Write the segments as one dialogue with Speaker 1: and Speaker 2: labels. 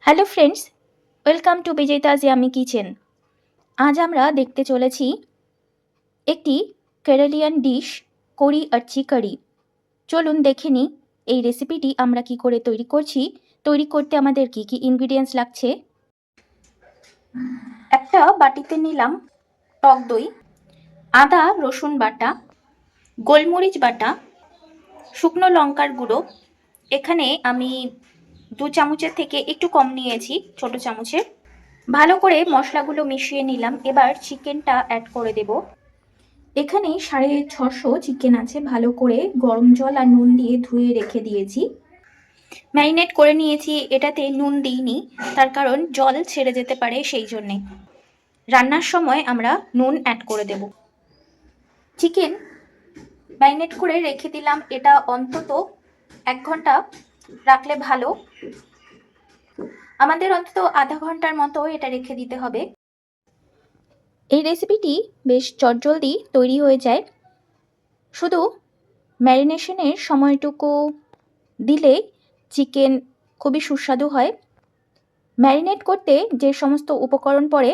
Speaker 1: Hello friends, welcome to Bijoyita's yummy kitchen. আজ আমরা দেখতে চলেছি একটি কেরালিয়ান ডিশ, কড়ি আরচি কারি। চলুন দেখে নিই এই রেসিপিটি আমরা কি করে তৈরি করছি। তৈরি করতে আমাদের কি কি ইনগ্রিডিয়েন্টস লাগছে। একটা বাটিতে নিলাম টক দই, আদা রসুন বাটা, গোলমরিচ বাটা, শুকনো লঙ্কার গুঁড়ো। এখানে আমি 2 চামচের থেকে একটু কম নিয়েছি, ছোট চামচের। ভালো করে মশলাগুলো মিশিয়ে নিলাম। এবার চিকেনটা অ্যাড করে দেব। এখানে 650 চিকেন আছে, ভালো করে গরম জল আর নুন দিয়ে ধুয়ে রেখে দিয়েছি। ম্যারিনেট করে নিয়েছি, এটাতে নুন দিইনি, তার কারণ জল ছেড়ে যেতে পারে, সেই জন্যে। রান্নার সময় আমরা নুন অ্যাড করে দেব। চিকেন ম্যারিনেট করে রেখে দিলাম, এটা অন্তত 1 ঘন্টা রাখলে ভালো। আমাদের অন্তত আধা ঘন্টার মতো এটা রেখে দিতে হবে। এই রেসিপিটি বেশ চটজলদি তৈরি হয়ে যায়, শুধু ম্যারিনেশনের সময়টুকু দিলে চিকেন খুবই সুস্বাদু হয়। ম্যারিনেট করতে যে সমস্ত উপকরণ পড়ে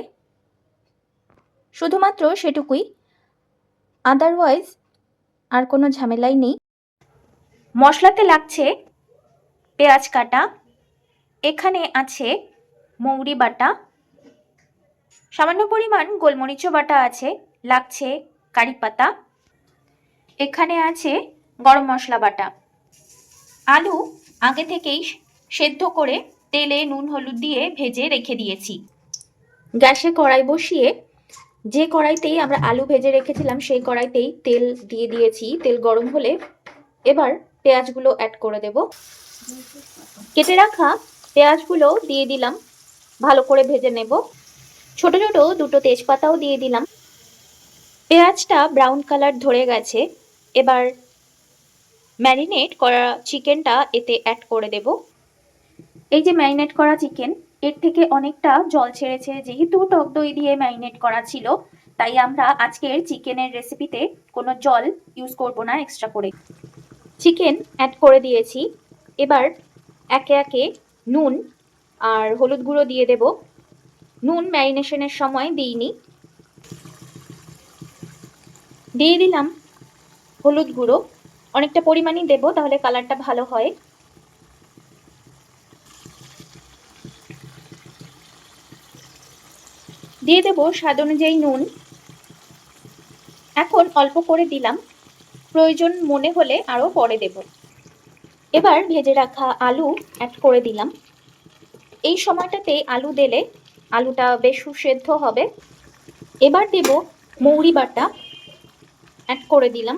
Speaker 1: শুধুমাত্র সেটুকুই, আদারওয়াইজ আর কোনো ঝামেলাই নেই। মশলাতে লাগছে পেঁয়াজ কাটা, এখানে আছে মৌরি বাটা, সামান্য পরিমাণ গোলমরিচও বাটা আছে, লাগছে কারি পাতা, এখানে আছে গরম মশলা বাটা। আলু আগে থেকেই সেদ্ধ করে তেলে নুন হলুদ দিয়ে ভেজে রেখে দিয়েছি। গ্যাসে কড়াই বসিয়ে যে কড়াইতেই আমরা আলু ভেজে রেখেছিলাম সেই কড়াইতেই তেল দিয়ে দিয়েছি। তেল গরম হলে এবার পেঁয়াজগুলো অ্যাড করে দেব। কেটে রাখা পেঁয়াজগুলো দিয়ে দিলাম, ভালো করে ভেজে নেব। ছোট ছোট 2টো তেজপাতাও দিয়ে দিলাম। পেঁয়াজটা ব্রাউন কালার ধরে গেছে, এবার ম্যারিনেট করা চিকেনটা এতে অ্যাড করে দেব। এই যে ম্যারিনেট করা চিকেন, এর থেকে অনেকটা জল ছেড়েছে, যেহেতু টক দই দিয়ে ম্যারিনেট করা ছিল, তাই আমরা আজকের চিকেনের রেসিপিতে কোনো জল ইউজ করব না এক্সট্রা করে। চিকেন অ্যাড করে দিয়েছি, এবার একে একে নুন আর হলুদ গুঁড়ো দিয়ে দেব। নুন ম্যারিনেশনের সময় দিইনি। দিয়ে দিলাম হলুদ গুঁড়ো, অনেকটা পরিমাণই দেব, তাহলে কালারটা ভালো হয়। দিয়ে দেব স্বাদ অনুযায়ী নুন, এখন অল্প করে দিলাম, প্রয়োজন মনে হলে আরও পরে দেব। এবার ভেজে রাখা আলু অ্যাড করে দিলাম। এই সময়টাতে আলু দিলে আলুটা বেশ সুসেদ্ধ হবে। এবার দেব মৌরি বাটা, অ্যাড করে দিলাম।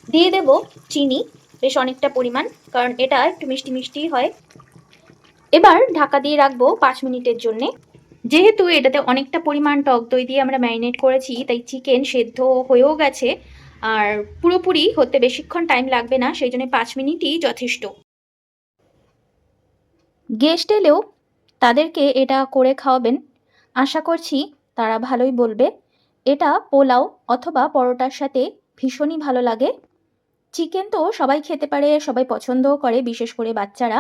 Speaker 1: দিয়ে দেব চিনি, বেশ অনেকটা পরিমাণ, কারণ এটা একটু মিষ্টি মিষ্টি হয়। এবার ঢাকা দিয়ে রাখবো 5 মিনিটের জন্যে। যেহেতু এটাতে অনেকটা পরিমাণ টক দই দিয়ে আমরা ম্যারিনেট করেছি, তাই চিকেন সেদ্ধ হয়েও গেছে, আর পুরোপুরি হতে বেশিক্ষণ টাইম লাগবে না, সেই জন্য 5 মিনিটই যথেষ্ট। গেস্ট এলেও তাদেরকে এটা করে খাওয়াবেন, আশা করছি তারা ভালোই বলবে। এটা পোলাও অথবা পরোটার সাথে ভীষণই ভালো লাগে। চিকেন তো সবাই খেতে পারে, সবাই পছন্দও করে, বিশেষ করে বাচ্চারা।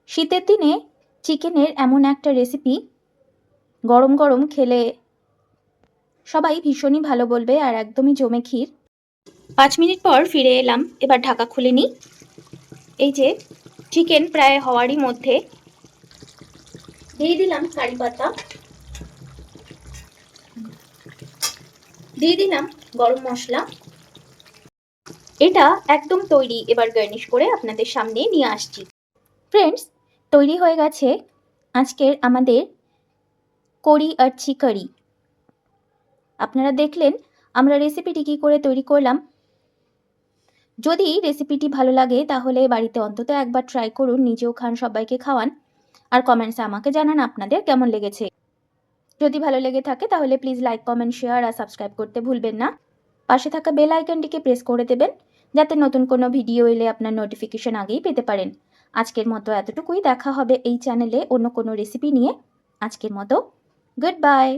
Speaker 1: শীতের দিনে চিকেনের এমন একটা রেসিপি গরম গরম খেলে সবাই ভীষণই ভালো বলবে, আর একদমই জমে ক্ষীর। 5 মিনিট পর ফিরে এলাম, এবার ঢাকা খুলে নিই। এই যে চিকেন প্রায় হওয়ারই মধ্যে, দিয়ে দিলাম কারি পাতা, দিয়ে দিলাম গরম মশলা। এটা একদম তৈরি, এবার গার্নিশ করে আপনাদের সামনে নিয়ে আসছি। ফ্রেন্ডস, তৈরি হয়ে গেছে আজকের আমাদের কড়ি আরচি কারি। আপনারা দেখলেন আমরা রেসিপিটি কী করে তৈরি করলাম। যদি রেসিপিটি ভালো লাগে তাহলে বাড়িতে অন্তত একবার ট্রাই করুন, নিজেও খান, সবাইকে খাওয়ান, আর কমেন্টসে আমাকে জানান আপনাদের কেমন লেগেছে। যদি ভালো লেগে থাকে তাহলে প্লিজ লাইক, কমেন্ট, শেয়ার আর সাবস্ক্রাইব করতে ভুলবেন না। পাশে থাকা বেল আইকনটিকে প্রেস করে দেবেন, যাতে নতুন কোনো ভিডিও এলে আপনার নোটিফিকেশন আগেই পেতে পারেন। আজকের মতো এতটুকুই, দেখা হবে এই চ্যানেলে অন্য কোনো রেসিপি নিয়ে। আজকের মতো গুড বাই।